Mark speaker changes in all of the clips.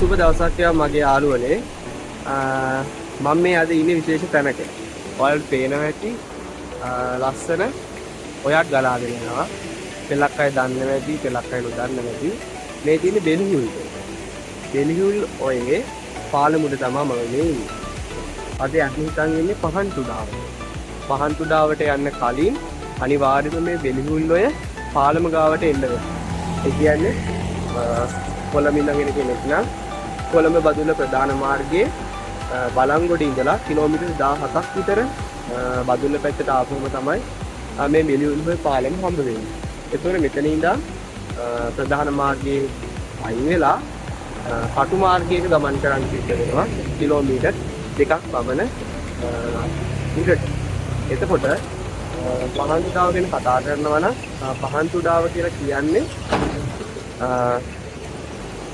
Speaker 1: සුබ දවසක් මගේ යාළුවනේ. මම මේ අද ඉන්නේ විශේෂ තැනක. ඔයාලට පේනවා ඇති ලස්සන ඔයක් ගලාගෙන යනවා. පෙලක් අය දන්නේ නැති, පෙලක් අය නොදන්නේ නැති. මේ තියෙන්නේ බෙලිහුල්. බෙලිහුල් ඔයේ පාලමුඩ තමයි මම මේ ඉන්නේ. අද යන්නේ හිතන් ඉන්නේ පහන් තුඩාවට. පහන් තුඩාවට යන්න කලින් අනිවාර්යයෙන්ම මේ බෙලිහුල් ඔය පාලම ගාවට එන්න වෙනවා. ඒ කියන්නේ කොළඹ ඉඳගෙන කෙනෙක් නම් කොළඹ බදුල්ල ප්‍රධාන මාර්ගයේ බලංගොඩ ඉඳලා කිලෝමීටර් 17ක් විතර බදුල්ල පැත්තට ආපුවම තමයි මේ බෙලිහුල් පාලම හම්බ වෙන්නේ. ඒතකොට මෙතන ඉඳන් ප්‍රධාන මාර්ගයේ අයින් වෙලා කටු මාර්ගයක ගමන් කරන්න සිද්ධ වෙනවා කිලෝමීටර් 2ක් පමණ උඩට. එතකොට පහන් තුඩාව ගැන කතා කරනවා නම් පහන් තුඩාව කියලා කියන්නේ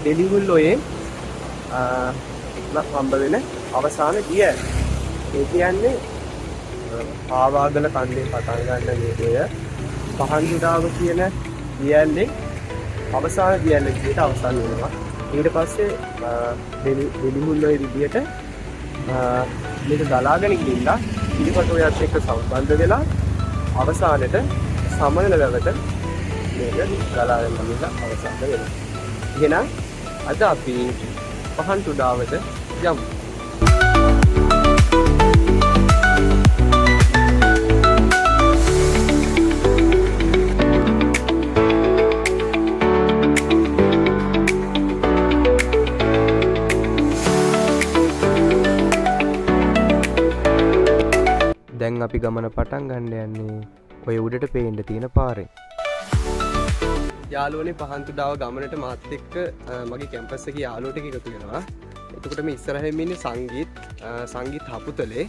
Speaker 1: බෙලිහුල් ඔයේ හම්බ වෙන අවසාන දිය. ඒ කියන්නේ ආවාගල කන්දේ පටන් ගන්න මේකය පහන් තුඩාව කියන දියැලේ අවසාන දියැල විදිහට අවසන් වෙනවා. ඊට පස්සේ බෙලිහුල් ඔය විදිහට මේක ගලාගෙන ගිහිල්ලා ඉදිරියට ඔයත් එක්ක සම්බන්ධ වෙලා අවසානයේ සමනල වැවට මේක ගලාගෙන ගිහිල්ලා අවසන් වෙනවා. එහෙනම් අද අපි පහන් තුඩාවට යමු. දැන් අපි ගමන පටන් ගන්න යන්නේ ඔය උඩට පේන්න තියෙන පාරෙන්. යාළුවනේ පහන් තුඩාව ගමනට මාත් එක්ක මගේ කැම්පස් එකේ යාළුවෝ ටික එකතු වෙනවා. එතකොට මේ ඉස්සරහින් ඉන්නේ සංගීත් හපුතලේ.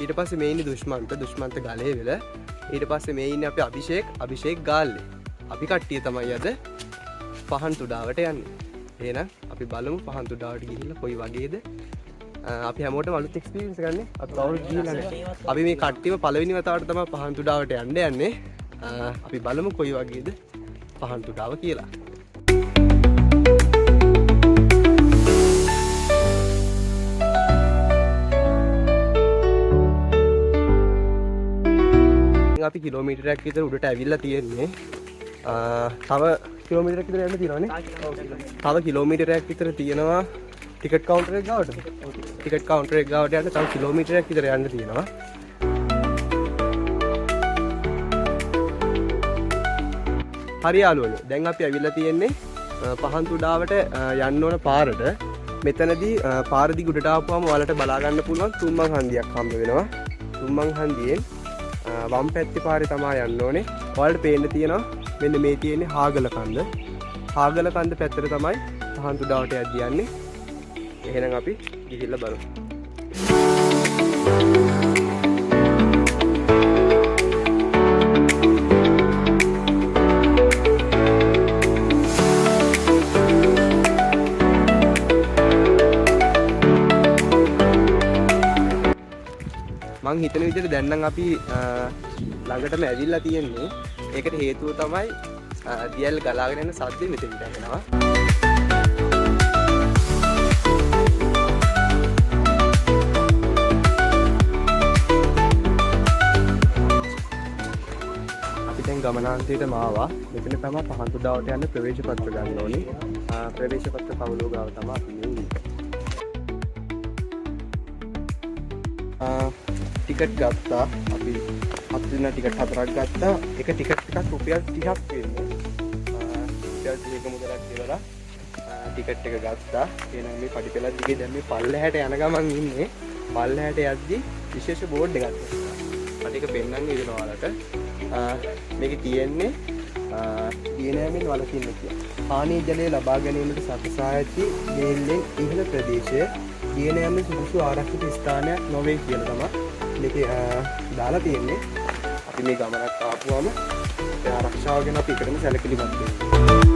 Speaker 1: ඊට පස්සේ මේ ඉන්නේ දුෂ්මන්ත ගලේවල. ඊට පස්සේ මේ ඉන්නේ අපි අභිෂේක් ගාල්ලේ. අපි කට්ටිය තමයි අද පහන් තුඩාවට යන්නේ. එහෙනම් අපි බලමු පහන් තුඩාවට ගිහිල්ලා කොයි වගේද. අපි හැමෝටම අලුත් එක්ස්පීරියන්ස් ගන්න. අපි කවුරුත් ගිහිල්ලා නැහැ. අපි මේ කට්ටියම පළවෙනි වතාවට තමයි පහන් තුඩාවට යන්නේ. අපි බලමු කොයි වගේද පහන් තුඩාව කියලා. අපි කිලෝමීටරයක් විතර උඩට ඇවිල්ලා තියෙන්නේ. තව කිලෝමීටරයක් විතර යන්න තියෙනවානේ. තව කිලෝමීටරයක් විතර තියෙනවා ටිකට් කවුන්ටර් එක ගාවට. ටිකට් කවුන්ටර් එක ගාවට යන්න තව කිලෝමීටරයක් විතර යන්න තියෙනවා. හරි යාළුවනේ, දැන් අපි ඇවිල්ලා තියෙන්නේ පහන් තුඩාවට යන්න ඕන පාරට. මෙතනදී පාර දිග උඩට ආපුවම ඔයාලට බලා ගන්න පුළුවන් තුම්මං හන්දියක් හම්බ වෙනවා. තුම්මං හන්දියෙන් වම් පැත්තේ පාරේ තමයි යන්න ඕනේ. ඔයාලට පේන්න තියෙනවා මෙන්න මේ තියෙන්නේ හාගල කන්ද. හාගල කන්ද පැත්තට තමයි පහන් තුඩාවට යද්දී යන්නේ. එහෙනම් අපි ගිහිල්ලා බලමු. මං හිතන විදිහට දැන් නම් අපි ළඟටම ඇවිල්ලා තියෙන්නේ. ඒකට හේතුව තමයි දියල් ගලාගෙන යන සද්දෙ මෙතෙන්ට එනවා. අපි දැන් ගමනාන්තයටම ආවා. මෙතන තමයි පහන් තුඩාවට යන්න ප්‍රවේශ පත්‍ර ගන්න ඕනේ. ප්‍රවේශ පත්‍ර පවුලෝ ගාව තමයි අපි මේ ඉන්නේ. ටිකට් ගත්තා. අපි 7 දින ටිකට් 4ක් ගත්තා. එක ටිකට් එකක් රුපියල් 30ක් වෙන්නේ. රුපියල් 30ක මුදලක් කියලා ටිකට් එක ගත්තා. එහෙනම් මේ පඩිපෙළ දිගේ දැන් මේ පල්ලෙහාට යන ගමන් ඉන්නේ. පල්ලෙහාට යද්දි විශේෂ බෝඩ් එකක් තියෙනවා. මට ඒක පෙන්වන්න ඉදෙනවා ඔයාලට. මේකේ තියෙන්නේ දියනෑමෙන් වළකින්න කියලා. පානීය ජලය ලබා ගැනීමට සකසා ඇති මේල්ලෙන් ඉහළ ප්‍රදේශය දියනෑමෙන් සුදුසු ආරක්ෂිත ස්ථානයක් නොවේ කියලා තමයි මේකේ දාලා තියෙන්නේ. අපි මේ ගමනක් ආපුවම ඒ ආරක්ෂාව ගැන අපි එකටම සැලකිලිමත් වෙනවා.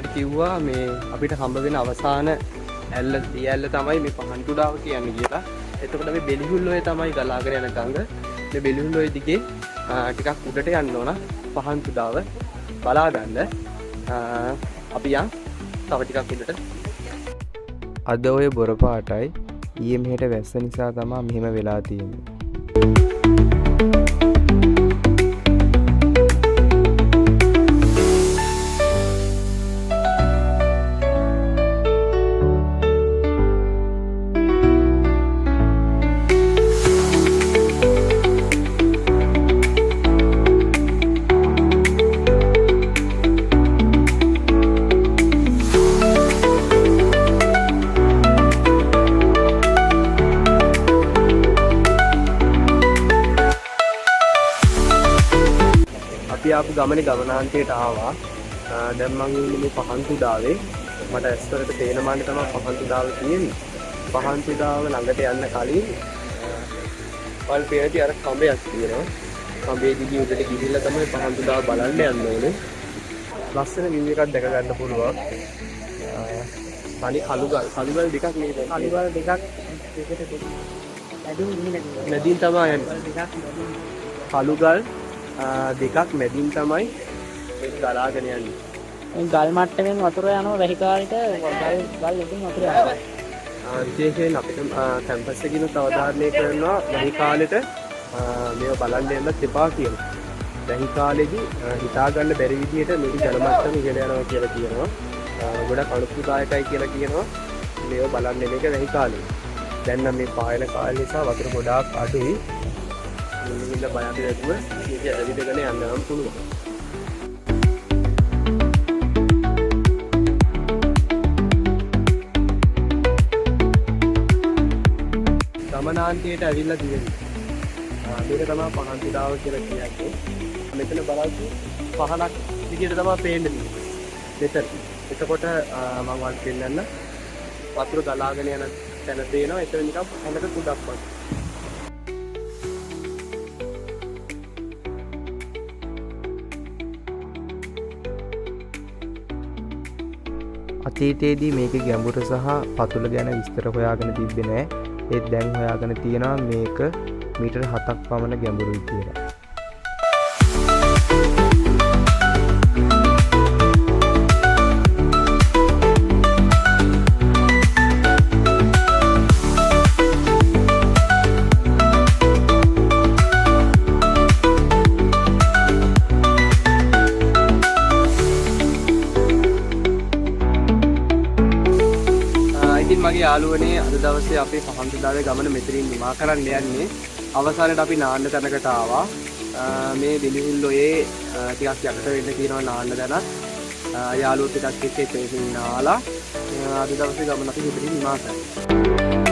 Speaker 1: ඔයාලට කිව්වා මේ අපිට හම්බ වෙන අවසාන ඇල්ල දියැල්ල තමයි මේ පහන්තුඩාව කියන්නේ කියලා. එතකොට මේ බෙලිහුල්ලෝය තමයි ගලාගෙන යන ගඟ. මේ බෙලිහුල්ලෝය දිගේ ටිකක් උඩට යන්න ඕන පහන්තුඩාව බලා ගන්න. අපි යන් තව ටිකක් උඩට.
Speaker 2: අද ඔය බොර පාටයි ඊයේ මෙහෙට වැස්ස නිසා තමයි මෙහෙම වෙලා තියෙන්නේ.
Speaker 1: අපි ආපු ගමනේ ගමනාන්තයට ආවා. දැන් මම ඉන්නේ මේ පහන්තුඩාවේ. මට ඇස්වලට තේන මාන්නේ තමයි පහන්තුඩාව තියෙන්නේ. පහන්තුඩාව ළඟට යන්න කලින් වල් පෙරටි අර කඹයක් තියෙනවා. කඹේ දිගේ උඩට ගිහිල්ලා තමයි පහන්තුඩාව බලන්න යන්න ඕනේ. ලස්සන view එකක් දැක ගන්න පුළුවන්. තනි කළුගල් දෙකක් නේද? කළුගල් දෙකක් මැදින් තමයි යන්නේ. කළුගල් දෙකක් මැදින් තමයි මේක ගලාගෙන යන්නේ.
Speaker 3: මේ ගල් මට්ටමින් වතුර යනවා වැහි කාලෙට ගල් එකකින් වතුර යනවා.
Speaker 1: විශේෂයෙන් අපිට කැම්පස් එකකින් අවධාරණය කරනවා වැහි කාලෙට මේව බලන්න යන්නත් එපා කියලා. වැහි කාලෙදි හිතා ගන්න බැරි විදිහට මේක ජල මට්ටම ඉහළ යනවා කියලා කියනවා. ගොඩක් අනුකූලදායකයි කියලා කියනවා මේව බලන්න මේක වැහි කාලේ. දැන් නම් මේ පායන කාලේ නිසා වතුර ගොඩාක් අඩුයි. ඉන්න බය අපි නැතුව මේක ඇවිදගෙන යන්න නම් පුළුවන්. ගමනාන්තයට ඇවිල්ලා තියෙන්නේ. මේක තමයි පහන්තුඩාව කියලා කියන්නේ. මෙතන බලද්දි පහනක් විදියට තමයි පේන්නේ. මෙතන. එතකොට මම වත් දෙන්නන්න වතුර ගලාගෙන යන තැන පේනවා. එතන නිකන් හඳක කුඩක් වගේ.
Speaker 2: අතීතයේදී මේකේ ගැඹුර සහ පතුල ගැන විස්තර හොයාගෙන තිබ්බේ නෑ. ඒත් දැන් හොයාගෙන තියෙනවා මේක මීටර් 7ක් පමණ ගැඹුරුයි කියලා.
Speaker 1: මගේ යාළුවනේ අද දවසේ අපේ පහන්තුඩාවේ ගමන මෙතනින් නිමා කරන්න යන්නේ. අවසානයේ අපි නාන්න තැනකට ආවා. මේ බෙලිහුල්ලෝයේ ටිකක් යකට වෙන්න තියෙනවා නාන්න තැනක්. යාළුවෝ ටිකක් එක්ක ඉතින් නාලා අද දවසේ ගමන අපි මෙතනින් නිමා කරා.